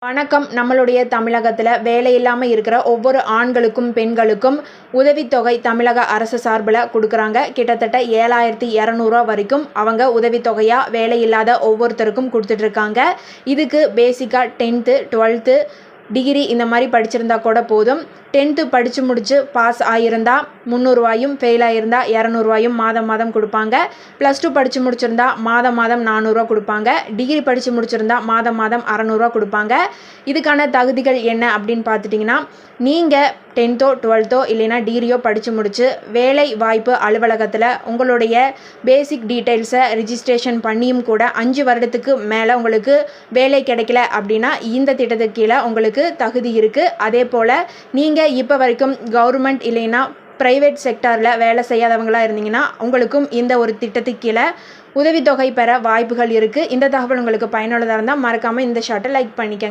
வணக்கம். நம்மளுடைய தமிழகத்தில் வேலை இல்லாமல் இருக்கிற ஒவ்வொரு ஆண்களுக்கும் பெண்களுக்கும் உதவித்தொகை தமிழக அரசு சார்பில் கொடுக்குறாங்க. கிட்டத்தட்ட 7200 வரைக்கும் அவங்க உதவித்தொகையாக வேலை இல்லாத ஒவ்வொருத்தருக்கும் கொடுத்துட்ருக்காங்க. இதுக்கு பேசிக்காக 10th 12th டிகிரி இந்த மாதிரி படிச்சிருந்தா கூட போதும். 10th படித்து முடித்து பாஸ் ஆகியிருந்தா 300 ஃபெயில் ஆகியிருந்தா 200 மாதம் மாதம் கொடுப்பாங்க. +2 படித்து முடிச்சிருந்தா மாதம் மாதம் 400 கொடுப்பாங்க. டிகிரி படித்து முடிச்சிருந்தா மாதம் மாதம் 600 கொடுப்பாங்க. இதுக்கான தகுதிகள் என்ன அப்படின்னு பார்த்துட்டிங்கன்னா, நீங்கள் 10th 12th இல்லைன்னா டிகிரியோ படித்து முடித்து வேலை வாய்ப்பு அலுவலகத்தில் உங்களுடைய பேசிக் டீட்டெயில்ஸை ரிஜிஸ்ட்ரேஷன் பண்ணியும் கூட 5 வருடத்துக்கு மேலே உங்களுக்கு வேலை கிடைக்கல அப்படின்னா இந்த திட்டத்துக்கு கீழே உங்களுக்கு தகுதி இருக்குது. அதே போல் நீங்கள் இப்போ வரைக்கும் கவர்மெண்ட் இல்லைன்னா ப்ரைவேட் செக்டாரில் வேலை செய்யாதவங்களாக இருந்தீங்கன்னா உங்களுக்கும் இந்த ஒரு திட்டத்துக்கு கீழே உதவித்தொகை பெற வாய்ப்புகள் இருக்குது. இந்த தகவல் உங்களுக்கு பயனுள்ளதாக இருந்தால் மறக்காமல் இந்த ஷார்ட்டை லைக் பண்ணிக்கங்க.